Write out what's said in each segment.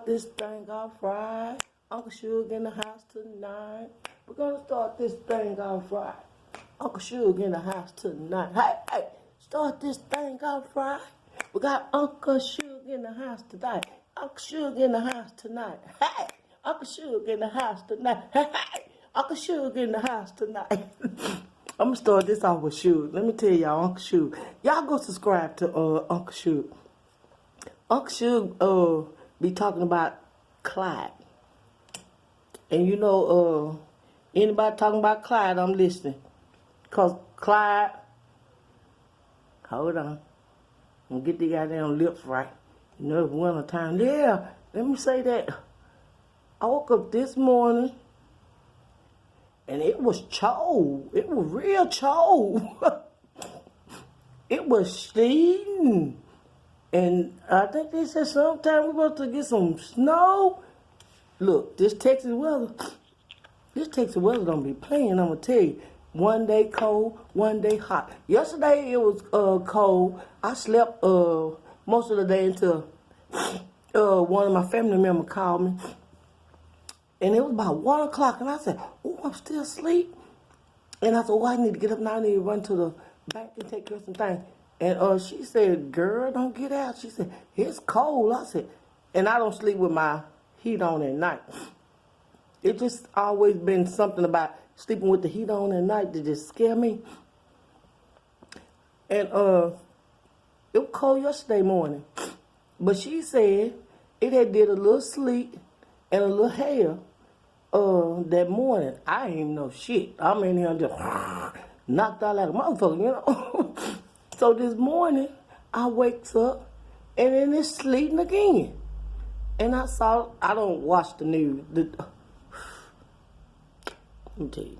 this thing off right. Uncle Suge in the house tonight. We're gonna start this thing off right. Uncle Suge in the house tonight. Hey, start this thing off right. We got Uncle Suge in the house tonight. Uncle Suge in the house tonight. Hey, Uncle Suge in the house tonight. Hey, Uncle Suge in the house tonight. I'm gonna start this off with Suge. Let me tell y'all, Uncle Suge. Y'all go subscribe to Uncle Suge. Uncle Suge be talking about Clyde. And you know, anybody talking about Clyde, I'm listening. Cause Clyde, hold on. I'm gonna get the goddamn lips right. You know, it's winter time. Yeah, let me say that. I woke up this morning and it was cold. It was real cold. It was sleeting. And I think they said sometime we're supposed to get some snow. Look, this Texas weather don't be playing, I'm going to tell you. One day cold, one day hot. Yesterday it was cold. I slept most of the day until one of my family members called me. And it was about 1 o'clock, and I said, oh, I'm still asleep. And I said, oh, I need to get up now. I need to run to the bank and take care of some things. And she said, girl, don't get out. She said, it's cold. I said, and I don't sleep with my heat on at night. It just always been something about sleeping with the heat on at night that just scare me. And it was cold yesterday morning. But she said it had did a little sleet and a little hair that morning. I ain't know shit. I'm in here just knocked out like a motherfucker, you know. So this morning, I wakes up, and then it's sleeting again. And I don't watch the news. Let me tell you.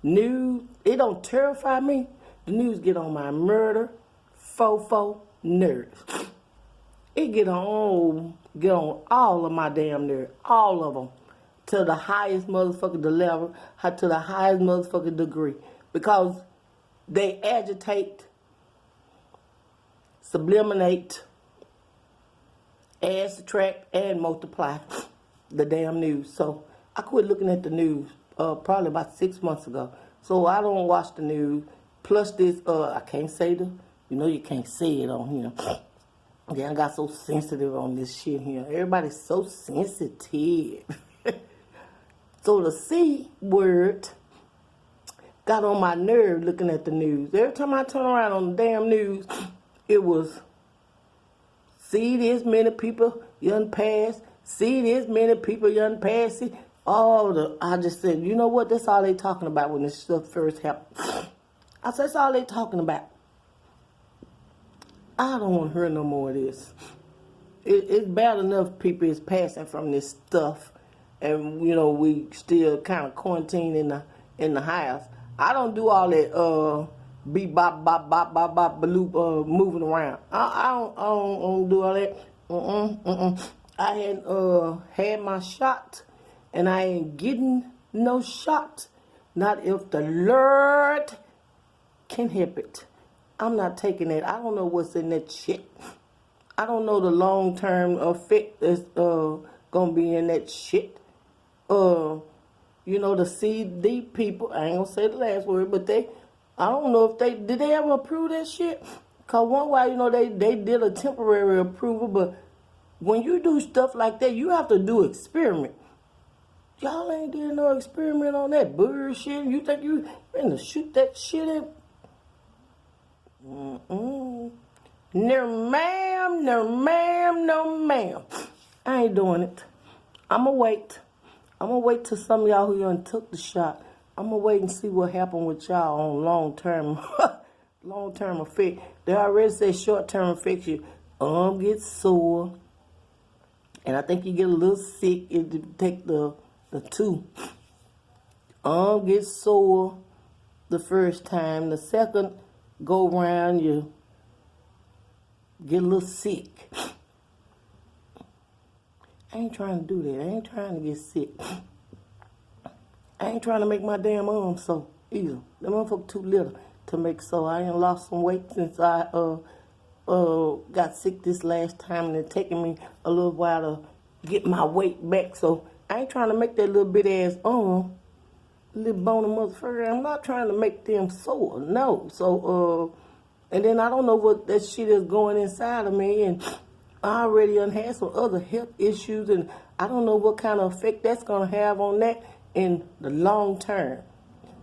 News, it don't terrify me. The news get on my murder, fofo nerves. It get on all of my damn nerves. All of them. To the highest motherfucking level, to the highest motherfucking degree. Because they agitate, subliminate, add, subtract, and multiply the damn news. So I quit looking at the news probably about 6 months ago. So I don't watch the news. Plus this, I can't say you know you can't say it on here. Yeah, I got so sensitive on this shit here. Everybody's so sensitive. So the C word got on my nerve looking at the news. Every time I turn around on the damn news, it was, see this many people you done passed. See this many people you done passed. See, I just said, you know what? That's all they talking about when this stuff first happened. I said, that's all they talking about. I don't want to hear no more of this. It's bad enough people is passing from this stuff. And, you know, we still kind of quarantined in the house. I don't do all that beep, bop, bop, bop, bop, bop, baloop, moving around. I don't do all that. I had my shot, and I ain't getting no shot. Not if the Lord can help it. I'm not taking that. I don't know what's in that shit. I don't know the long-term effect that's gonna be in that shit. You know, the CD people, I ain't gonna say the last word, but I don't know if did they ever approve that shit? Cause one way, you know, they did a temporary approval, but when you do stuff like that, you have to do experiment. Y'all ain't did no experiment on that bullshit. You think you finna shoot that shit in? No ma'am, no ma'am, no ma'am. I ain't doing it. I'ma wait. I'm going to wait till some of y'all who done took the shot. I'm going to wait and see what happened with y'all on long-term effect. They already say short-term effects. Your arm gets sore. And I think you get a little sick if you take the two. Arm gets sore the first time. The second go round, you get a little sick. I ain't trying to do that. I ain't trying to get sick. I ain't trying to make my damn arm so either. That motherfucker too little to make so. I ain't lost some weight since I got sick this last time, and it's taking me a little while to get my weight back. So I ain't trying to make that little bit ass little bony motherfucker. I'm not trying to make them sore. No. So and then I don't know what that shit is going inside of me, and I already had some other health issues, and I don't know what kind of effect that's gonna have on that in the long term.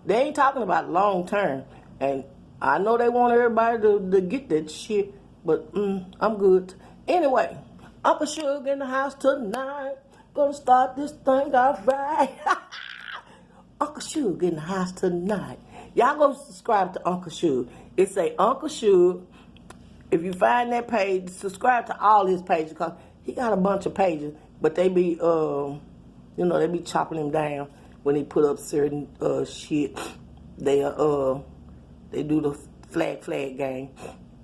They ain't talking about long term, and I know they want everybody to get that shit, but I'm good. Anyway, Uncle Sugar in the house tonight. Gonna start this thing off right. Uncle Sugar in the house tonight. Y'all go subscribe to Uncle Sugar. It say Uncle Sugar. If you find that page, subscribe to all his pages, because he got a bunch of pages, but they be, they be chopping him down when he put up certain shit. They do the flag game.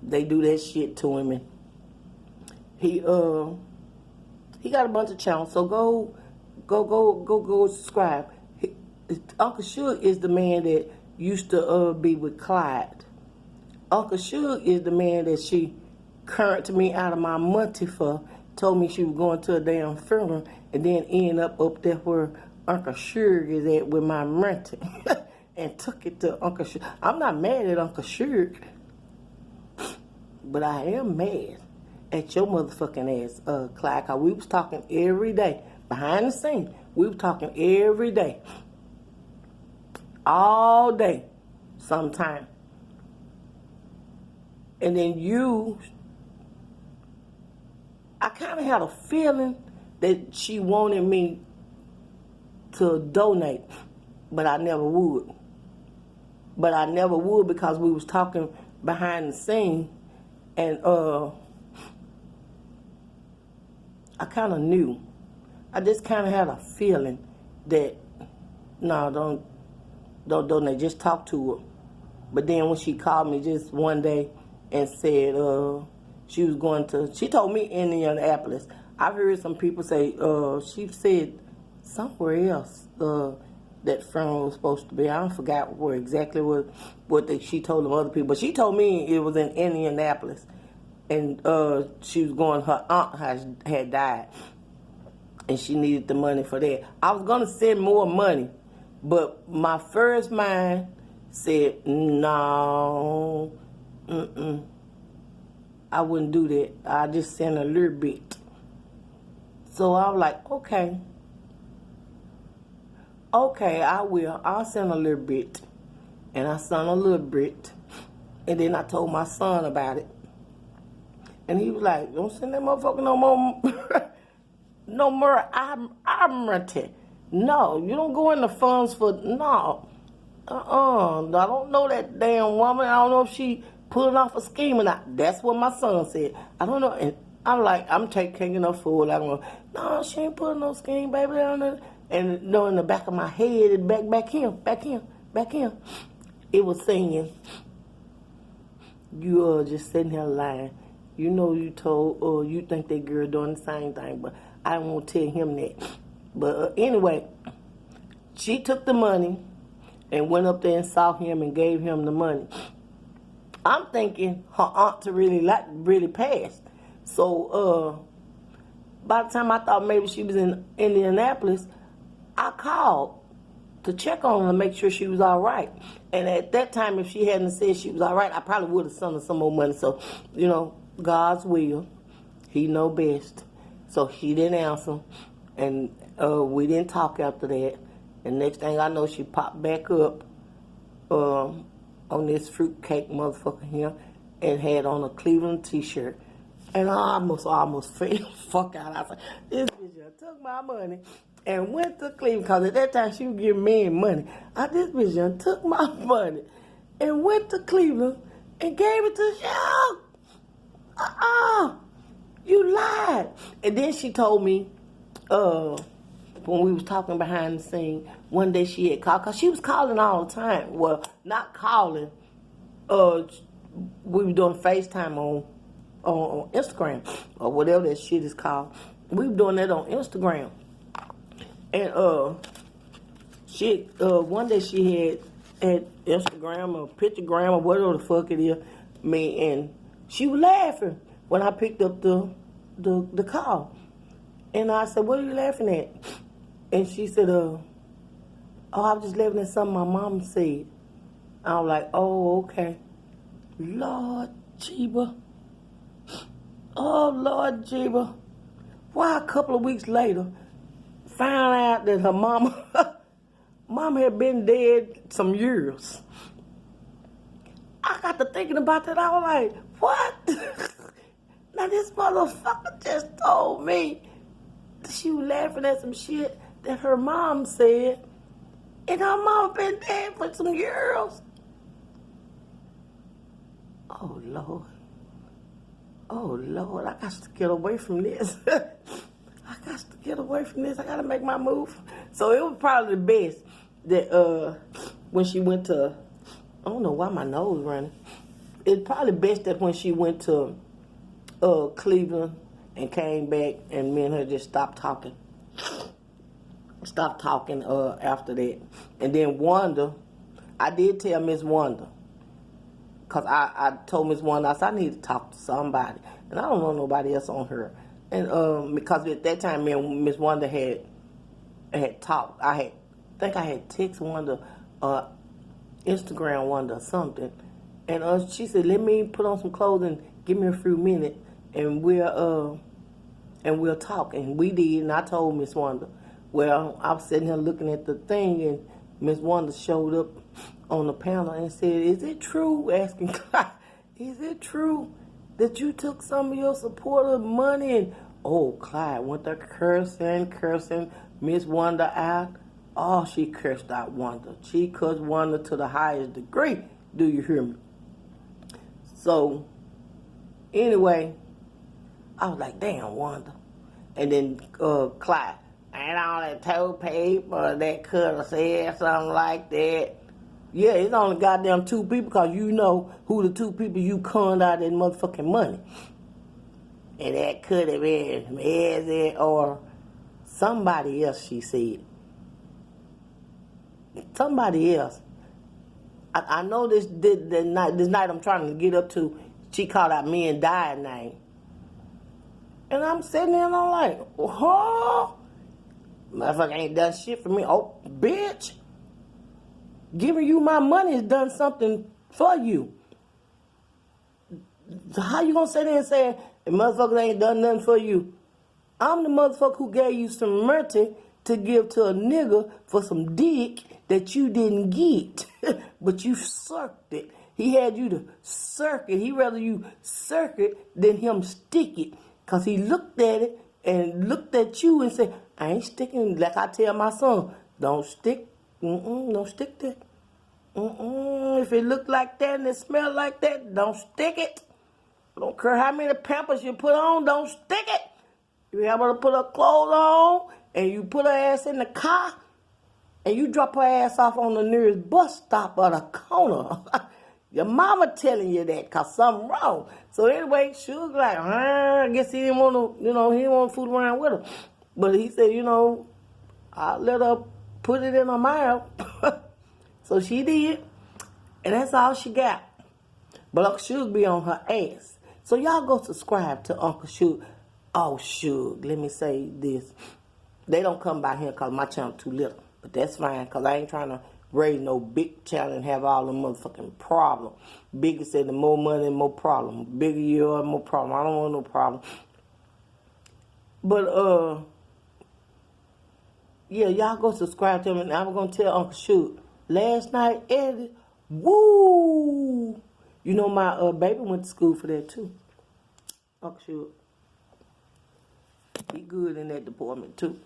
They do that shit to him, and he got a bunch of channels. So go subscribe. Uncle Suge is the man that used to be with Clyde. Uncle Suge is the man that she current me out of my money for. Told me she was going to a damn funeral, and then end up there where Uncle Suge is at with my money. And took it to Uncle Suge. I'm not mad at Uncle Suge, but I am mad at your motherfucking ass, Clyde. Cause we was talking every day behind the scenes. We was talking every day, all day, sometime. And then I kind of had a feeling that she wanted me to donate, but I never would. But I never would because we was talking behind the scene, and I kind of knew. I just kind of had a feeling that, no, don't donate, just talk to her. But then when she called me just one day and said she was going to, she told me Indianapolis. I've heard some people say she said somewhere else that funeral was supposed to be. I forgot where exactly she told them other people. But she told me it was in Indianapolis. And she was going, her aunt had died. And she needed the money for that. I was going to send more money. But my first mind said, no, I wouldn't do that. I just send a little bit. So I was like, okay, I will. I'll send a little bit. And I sent a little bit. And then I told my son about it. And he was like, don't send that motherfucker no more, no more amity. No, you don't go in the funds for, no. I don't know that damn woman. I don't know if she pulling off a scheme or not. That's what my son said. I don't know. And I'm like, I'm taking no fool. I'm going, no, she ain't pulling no scheme, baby. I don't know. And in the back of my head, and back him. It was saying, you are just sitting here lying. You know you told, you think that girl doing the same thing, but I won't tell him that. But anyway, she took the money and went up there and saw him and gave him the money. I'm thinking her aunt really passed. So by the time I thought maybe she was in Indianapolis, I called to check on her and make sure she was all right. And at that time, if she hadn't said she was all right, I probably would have sent her some more money. So, God's will, he know best. So she didn't answer, and we didn't talk after that. And next thing I know, she popped back up on this fruitcake motherfucker here and had on a Cleveland t-shirt. And I almost fell the fuck out. I was like, this bitch done took my money and went to Cleveland, because at that time she was giving me money. This bitch done took my money and went to Cleveland and gave it to you. You lied. And then she told me, when we was talking behind the scene, one day she had called, because she was calling all the time. Well, not calling. We were doing FaceTime on Instagram, or whatever that shit is called. We were doing that on Instagram. And one day she had Instagram or Pictogram or whatever the fuck it is, and she was laughing when I picked up the call. And I said, what are you laughing at? And she said, oh, I was just laughing at something my mom said. I was like, oh, okay. Lord Jeeba. Oh, Lord Jeeba. Why a couple of weeks later, found out that her mama, mom had been dead some years. I got to thinking about that. I was like, what? Now this motherfucker just told me that she was laughing at some shit that her mom said, and her mom been dead for some years. Oh, Lord. Oh, Lord, I got to get away from this. I got to get away from this. I got to make my move. So it was probably the best that when she went to, I don't know why my nose running. It's probably best that when she went to Cleveland and came back and me and her just stopped talking. Stopped talking after that. And then Wanda, I did tell Miss Wanda, because I told Miss Wanda, I said, I need to talk to somebody. And I don't know nobody else on her. And because at that time, me and Miss Wanda had talked. I think I had text Wanda, Instagram Wanda or something. And she said, let me put on some clothes and give me a few minutes and we'll talk. And we did, and I told Miss Wanda. Well, I was sitting here looking at the thing, and Miss Wanda showed up on the panel and said, is it true, asking Clyde, is it true that you took some of your supporter money? And, oh, Clyde went there cursing Miss Wanda out. Oh, she cursed out Wanda. She cursed Wanda to the highest degree. Do you hear me? So, anyway, I was like, damn, Wanda. And then Clyde, ain't all that told paper that could have said something like that. Yeah, it's only goddamn 2 people because you know who the 2 people you conned out that motherfucking money. And that could have been Mezzy or somebody else, she said. Somebody else. I know this night I'm trying to get up to, she called out me and Di's name. And I'm sitting there and I'm like, huh? Motherfucker ain't done shit for me. Oh, bitch. Giving you my money has done something for you. So how you gonna sit there and say, the motherfucker ain't done nothing for you? I'm the motherfucker who gave you some mercy to give to a nigga for some dick that you didn't get. But you circed it. He had you to circ it. He rather you circ it than him stick it. Because he looked at it and looked at you and said, I ain't sticking. Like I tell my son, don't stick. Don't stick that. If it look like that and it smell like that, don't stick it. I don't care how many Pampers you put on, don't stick it. You able to put her clothes on and you put her ass in the car and you drop her ass off on the nearest bus stop or the corner. Your mama telling you that because something wrong. So anyway, she was like, I guess he didn't want to, he didn't want to fool around with her. But he said, I'll let her put it in her mouth. So she did. And that's all she got. But Uncle Suge be on her ass. So y'all go subscribe to Uncle Suge. Oh, Suge, let me say this. They don't come by here because my channel too little. But that's fine because I ain't trying to raise no big channel and have all the motherfucking problem. Bigger said the more money, more problem. Bigger you are, more problem. I don't want no problem. But, yeah, y'all go subscribe to him. And I'm going to tell Uncle Suge. Last night, Eddie, woo! You know my baby went to school for that too. Uncle Suge. He good in that department too.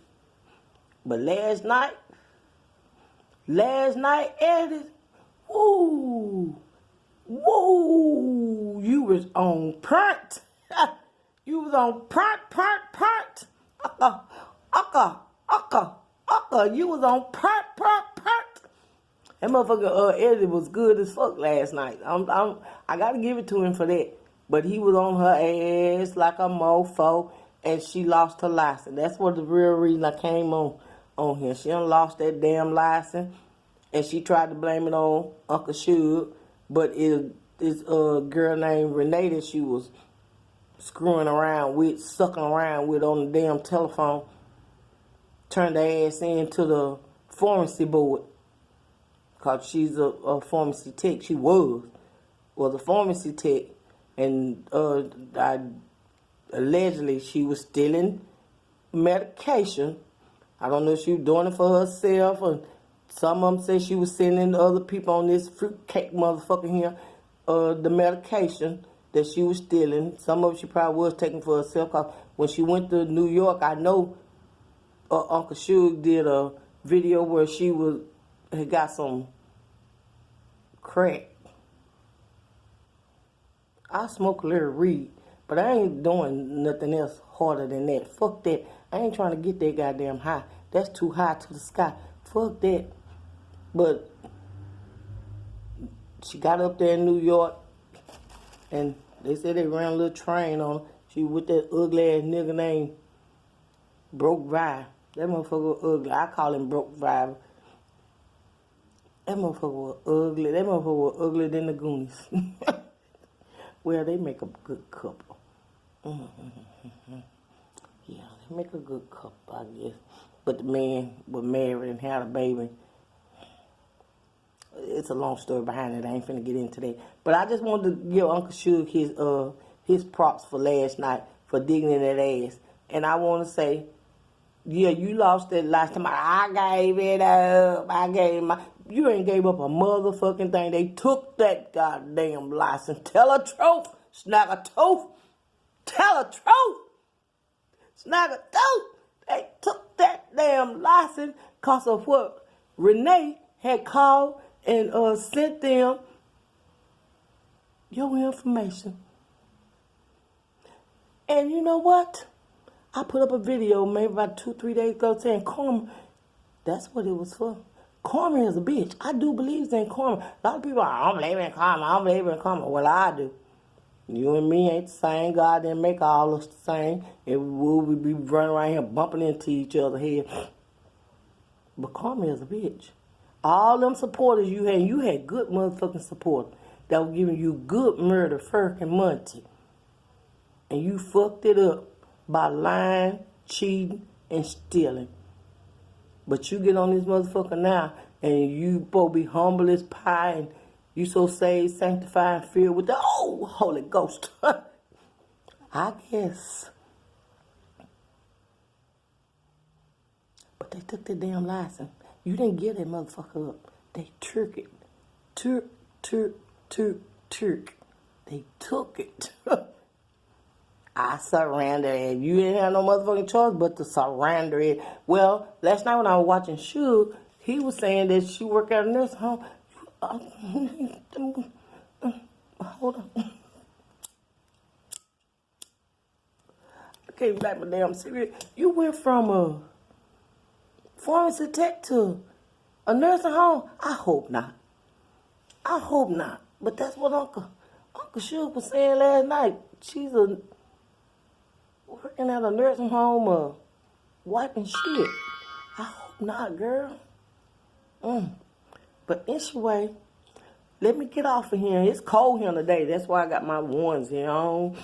But last night, Eddie, woo! You was on point. You was on point. You was on point. That motherfucker Eddie was good as fuck last night. I gotta give it to him for that. But he was on her ass like a mofo, and she lost her license. That's what the real reason I came on here. She done lost that damn license, and she tried to blame it on Uncle Suge, but it's a girl named Renee that she was screwing around with, sucking around with on the damn telephone, turned her ass into the pharmacy board. Because she's a pharmacy tech. She was a pharmacy tech. And allegedly she was stealing medication. I don't know if she was doing it for herself, or some of them say she was sending other people on this fruitcake motherfucker here the medication that she was stealing. Some of it she probably was taking for herself, because when she went to New York, I know Uncle Suge did a video where she had got some crack. I smoke a little weed, but I ain't doing nothing else harder than that. Fuck that. I ain't trying to get that goddamn high. That's too high to the sky. Fuck that. But she got up there in New York, and they said they ran a little train on her. She with that ugly ass nigga named Broke Vibe. That motherfucker was ugly. I call him Broke Vibe. That motherfucker was ugly. That motherfucker was uglier than the Goonies. Well, they make a good couple. Yeah, they make a good couple, I guess. But the man was married and had a baby. It's a long story behind it. I ain't finna get into that. But I just wanted to give Uncle Suge his props for last night for digging in that ass. And I want to say, yeah, you lost that last time. I gave it up. You ain't gave up a motherfucking thing. They took that goddamn license. Tell a truth. Snag a tooth. Tell a truth. Snag a tooth. They took that damn license because of what Renee had called and sent them your information. And you know what? I put up a video maybe about 2-3 days ago saying karma. That's what it was for. Karma is a bitch. I do believe in karma. A lot of people are, I don't believe in karma. I don't believe in karma. Well, I do. You and me ain't the same. God didn't make all us the same. And we'll be running around here bumping into each other here. But karma is a bitch. All them supporters you had good motherfucking support that were giving you good murder, fucking money. And you fucked it up by lying, cheating, and stealing. But you get on this motherfucker now, and you supposed to be humble as pie, and you so saved, sanctified, and filled with the Holy Ghost. I guess. But they took their damn license. You didn't give that motherfucker up. They took it. Took. They took it. I surrender it. You didn't have no motherfucking choice but to surrender it. Well, last night when I was watching Suge, he was saying that she worked at a nursing home. Hold on. I can't back my damn cigarette. You went from a pharmacy tech to a nursing home? I hope not. I hope not. But that's what Uncle Suge was saying last night. She's working at a nursing home or wiping shit. I hope not, girl. But anyway, let me get off of here. It's cold here today. That's why I got my onesie on.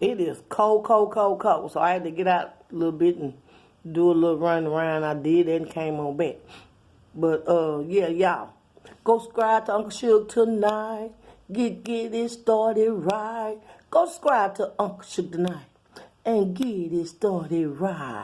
It is cold. So I had to get out a little bit and do a little run around. I did and came on back. But yeah, y'all. Go subscribe to Uncle Suge tonight. Get it started right. Go subscribe to Uncle Suge tonight and get it started right.